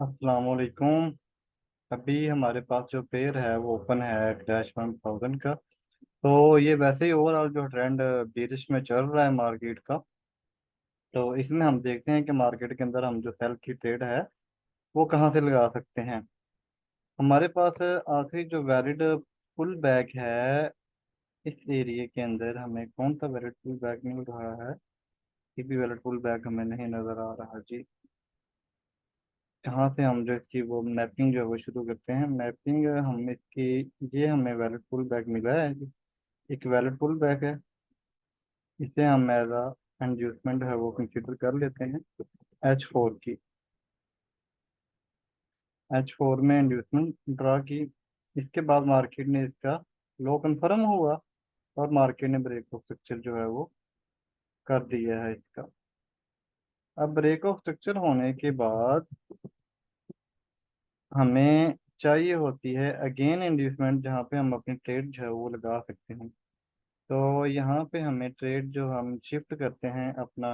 अस्सलाम वालेकुम। अभी हमारे पास जो पेयर है वो ओपन है क्रैश 1000 का। तो ये वैसे ही ओवरऑल जो ट्रेंड बेरिश में चल रहा है मार्केट का। तो इसमें हम देखते हैं कि मार्केट के अंदर हम जो सेल की ट्रेड है वो कहाँ से लगा सकते हैं। हमारे पास आखिरी जो वैलिड पुल बैक है इस एरिया के अंदर हमें कौन सा वैलिड पुल बैक मिल रहा है। ये भी वैलिड पुल बैक हमें नहीं नज़र आ रहा जी। यहाँ से हम जो इसकी वो मैपिंग जो है वो शुरू करते हैं। मैपिंग हम इसकी ये हमें वैलिड पुल बैक मिला है। एक वैलिड पुल बैक है। इसे हम एज अ इंड्यूसमेंट है वो कंसिडर कर लेते हैं H4 की। H4 में इंड्यूसमेंट ड्रा की। इसके बाद मार्केट ने इसका लो कंफर्म हुआ और मार्केट ने ब्रेक ऑफ स्ट्रक्चर जो है वो कर दिया है इसका। अब ब्रेक ऑफ स्ट्रक्चर होने के बाद हमें चाहिए होती है अगेन इंड्यूसमेंट, जहाँ पे हम अपनी ट्रेड जो है वो लगा सकते हैं। तो यहाँ पे हमें ट्रेड जो हम शिफ्ट करते हैं अपना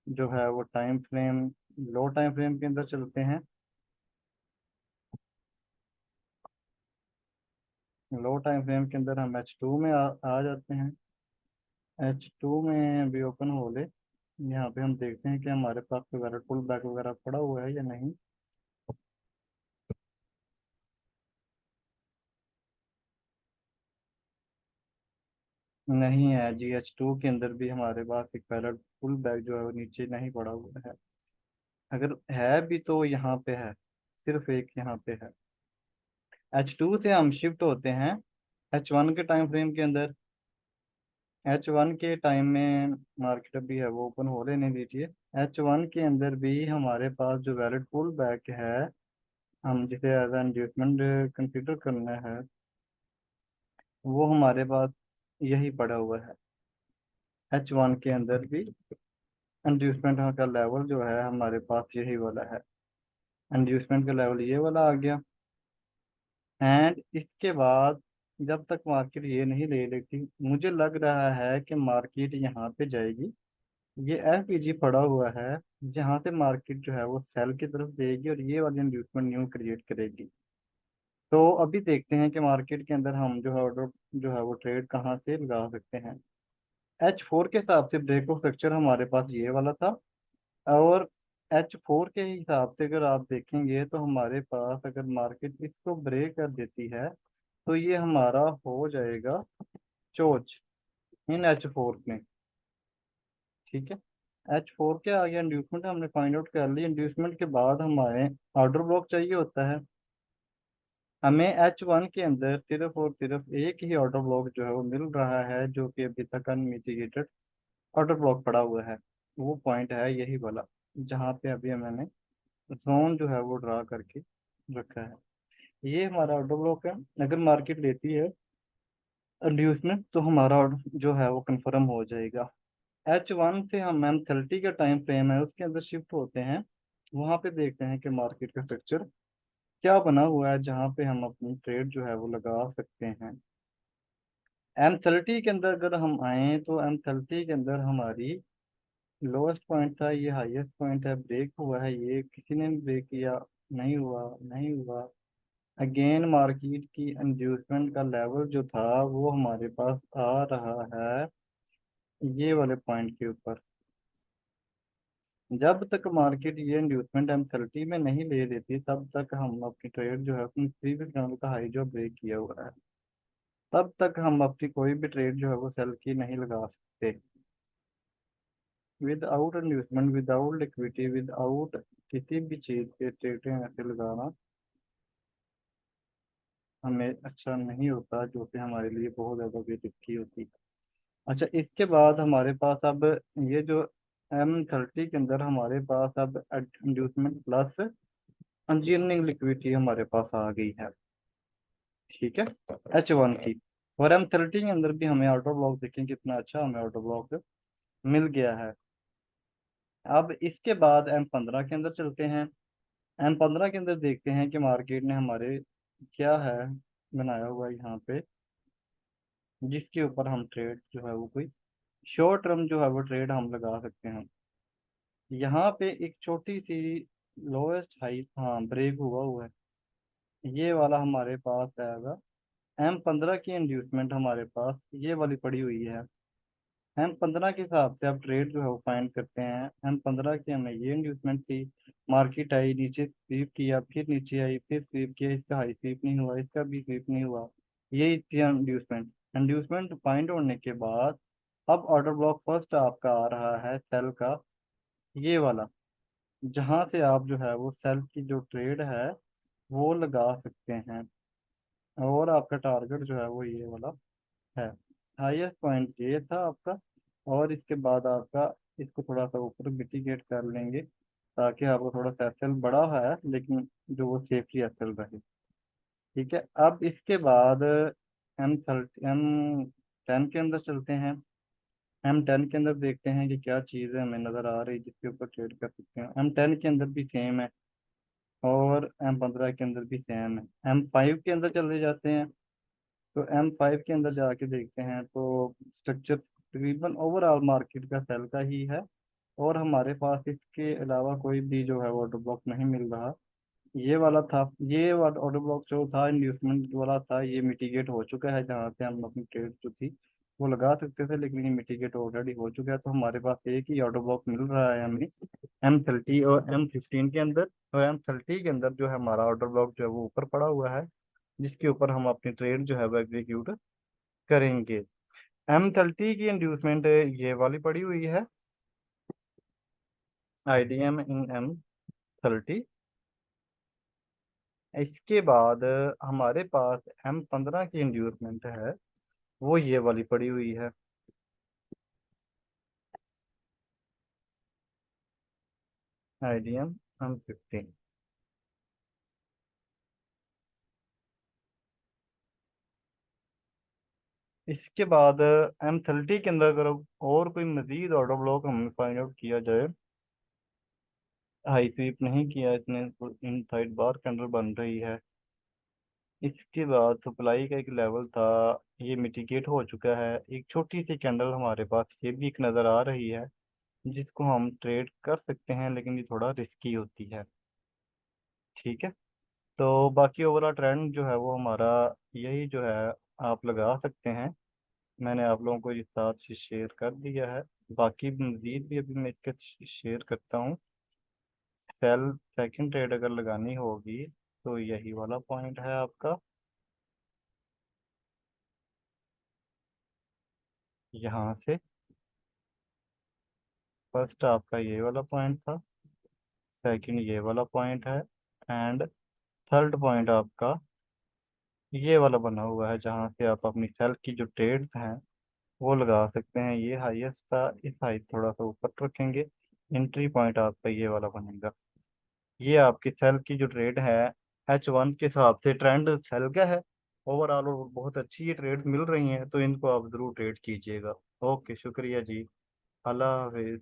जो है वो टाइम फ्रेम, लो टाइम फ्रेम के अंदर चलते हैं। लो टाइम फ्रेम के अंदर हम H2 में आ जाते हैं। H2 में भी ओपन हो ले। यहाँ पे हम देखते हैं कि हमारे पास कोई वैलिड पुल बैक वगैरह पड़ा हुआ है या नहीं। नहीं है जी। H2 के अंदर भी हमारे पास एक वैलिड पुल बैक जो है वो नीचे नहीं पड़ा हुआ है। अगर है भी तो यहाँ पे है, सिर्फ एक यहाँ पे है। H2 से हम शिफ्ट होते हैं H1 के टाइम फ्रेम के अंदर। H1 के टाइम में मार्केट अभी है वो ओपन हो लेने दीजिए। H1 के अंदर भी हमारे पास जो वैलिड पुल बैक है, हम जिसे एज एन इंड्यूसमेंट कंसिडर करना है, वो हमारे पास यही पड़ा हुआ है। H1 के अंदर भी इंड्यूसमेंट का लेवल जो है हमारे पास यही वाला है। इंड्यूसमेंट का लेवल ये वाला आ गया। एंड इसके बाद जब तक मार्केट ये नहीं ले लेती, मुझे लग रहा है कि मार्केट यहाँ पे जाएगी। ये FEG पड़ा हुआ है जहाँ से मार्केट जो है वो सेल की तरफ जाएगी और ये वाली इंड्यूसमेंट न्यू क्रिएट करेगी। तो अभी देखते हैं कि मार्केट के अंदर हम जो है ऑर्डर जो है वो ट्रेड कहाँ से लगा सकते हैं। H4 के हिसाब से ब्रेक ऑफ स्ट्रक्चर हमारे पास ये वाला था। और H4 के हिसाब से अगर आप देखेंगे तो हमारे पास अगर मार्केट इसको ब्रेक कर देती है तो ये हमारा हो जाएगा चोच इन H4 में। ठीक है। H4 के आगे इंड्यूसमेंट हमने फाइंड आउट कर ली। इंड्यूसमेंट के बाद हमारे ऑर्डर ब्लॉक चाहिए होता है। हमें H1 के अंदर सिर्फ और सिर्फ एक ही ऑर्डर ब्लॉक जो है वो मिल रहा है, जो कि अभी तक अनमिटिगेटेड ऑर्डर ब्लॉक पड़ा हुआ है। वो पॉइंट है यही वाला, जहाँ पे अभी मैंने जोन जो है वो ड्रा करके रखा है। ये हमारा ऑर्डर ब्लॉक है। अगर मार्केट लेती है इंड्यूसमेंट तो हमारा order जो है वो कंफर्म हो जाएगा। H1 से हम M30 का टाइम फ्रेम है उसके अंदर शिफ्ट होते हैं। वहां पे देखते हैं कि मार्केट का स्ट्रक्चर क्या बना हुआ है जहाँ पे हम अपनी ट्रेड जो है वो लगा सकते हैं। M30 के अंदर अगर हम आए तो M30 के अंदर हमारी लोएस्ट पॉइंट था, ये हाईएस्ट पॉइंट है। ब्रेक हुआ है, ये किसी ने ब्रेक किया, नहीं हुआ, नहीं हुआ। अगेन मार्केट की इंड्यूसमेंट का लेवल जो था वो हमारे पास आ रहा है ये वाले पॉइंट के ऊपर। जब तक मार्केट ये इंड्यूसमेंट M30 में नहीं ले लेती तब तक हम अपनी ट्रेड जो है अपनी प्रीवियस लेवल का हाई जो ब्रेक किया हुआ है, तब तक हम अपनी कोई भी ट्रेड जो है वो सेल की नहीं लगा सकते। Without inducement, without liquidity, without किसी भी चीज़ के ट्रेडें ऐसे लगाना हमें अच्छा नहीं होता, जो कि हमारे लिए बहुत ज़्यादा बेरिस्की होती है। अच्छा, इसके बाद हमारे पास अब ये जो M30 के अंदर हमारे पास अब इंड्यूसमेंट प्लस इंजीनियरिंग लिक्विडिटी हमारे पास आ गई है। ठीक है। H1 की। और M30 के अंदर भी हमें ऑटो ब्लॉक देखें कितना अच्छा हमें ऑटो ब्लॉक मिल गया है। अब इसके बाद M15 के अंदर चलते हैं। M15 के अंदर देखते हैं कि मार्केट ने हमारे क्या है बनाया हुआ है यहाँ पे, जिसके ऊपर हम ट्रेड जो है वो कोई शॉर्ट टर्म जो है वो ट्रेड हम लगा सकते हैं। यहाँ पे एक छोटी सी लोएस्ट हाई, हाँ ब्रेक हुआ है, ये वाला हमारे पास आएगा। M15 की इंड्यूसमेंट हमारे पास ये वाली पड़ी हुई है। M15 के हिसाब से आप ट्रेड जो है वो फाइंड करते हैं। M15 की हमें ये इंड्यूसमेंट थी, मार्केट आई, नीचे स्वीप किया, फिर नीचे आई, फिर स्वीप किया, इसका हाई स्वीप नहीं हुआ, इसका भी स्वीप नहीं हुआ, यही थी इंड्यूसमेंट। इंड्यूसमेंट फाइंड होने के बाद अब ऑर्डर ब्लॉक फर्स्ट आपका आ रहा है सेल का, ये वाला, जहां से आप जो है वो सेल की जो ट्रेड है वो लगा सकते हैं। और आपका टारगेट जो है वो ये वाला है। हाईएस्ट पॉइंट ये था आपका। और इसके बाद आपका इसको थोड़ा सा ऊपर मिटिगेट कर लेंगे, ताकि आपको थोड़ा सा एसएल बड़ा है लेकिन जो वो सेफली एसएल रहे। ठीक है, अब इसके बाद M10 के अंदर चलते हैं। M10 के अंदर देखते हैं कि क्या चीज़ है हमें नज़र आ रही है जिसके ऊपर ट्रेड कर सकते हैं। M10 के अंदर भी सेम है, और M15 के अंदर भी सेम है। M5 के अंदर चले जाते हैं। तो M5 के अंदर जाके देखते हैं तो स्ट्रक्चर तकरीबन ओवरऑल मार्केट का सेल का ही है, और हमारे पास इसके अलावा कोई भी जो है ऑर्डर ब्लॉक नहीं मिल रहा। ये वाला था, ये वाला ऑर्डर ब्लॉक जो था इंड्यूसमेंट वाला था, ये मिटिगेट हो चुका है, जहाँ से हम अपनी ट्रेड जो थी वो लगा सकते थे, लेकिन ये मिटिगेट ऑलरेडी हो चुका है। तो हमारे पास एक ही ऑर्डर ब्लॉक मिल रहा है हमें M30 और M15 के अंदर। और M30 के अंदर जो है हमारा ऑर्डर ब्लॉक जो है वो ऊपर पड़ा हुआ है, जिसके ऊपर हम अपनी ट्रेड जो है वो एग्जीक्यूट करेंगे। M30 की इंड्यूसमेंट ये वाली पड़ी हुई है, IDM इन M30। इसके बाद हमारे पास M15 की इंड्यूसमेंट है, वो ये वाली पड़ी हुई है, IDM M15। इसके बाद M30 के अंदर अगर और कोई मजीद ऑर्डर ब्लॉक हमें फाइंड आउट किया जाए, हाई स्वीप नहीं किया इसने, इन साइड बार कैंडल बन रही है। इसके बाद सप्लाई का एक लेवल था, ये मिटिगेट हो चुका है। एक छोटी सी कैंडल हमारे पास ये भी एक नज़र आ रही है, जिसको हम ट्रेड कर सकते हैं, लेकिन ये थोड़ा रिस्की होती है। ठीक है, तो बाकी ओवरऑल ट्रेंड जो है वो हमारा यही जो है, आप लगा सकते हैं। मैंने आप लोगों को ये साथ शेयर कर दिया है, बाकी मज़ीद भी अभी मैं इसके शेयर करता हूँ। सेल सेकंड ट्रेड अगर लगानी होगी तो यही वाला पॉइंट है आपका, यहाँ से फर्स्ट आपका ये वाला पॉइंट था, सेकंड ये वाला पॉइंट है, एंड थर्ड पॉइंट आपका ये वाला बना हुआ है, जहाँ से आप अपनी सेल की जो ट्रेड्स हैं वो लगा सकते हैं। ये हाईएस्ट था, इस हाइट थोड़ा सा ऊपर रखेंगे, एंट्री पॉइंट आपका ये वाला बनेगा। ये आपकी सेल की जो ट्रेड है H1 के हिसाब से ट्रेंड सेल का है ओवरऑल, और बहुत अच्छी ये ट्रेड मिल रही हैं, तो इनको आप ज़रूर ट्रेड कीजिएगा। ओके, शुक्रिया जी। अल्लाह हाफिज़।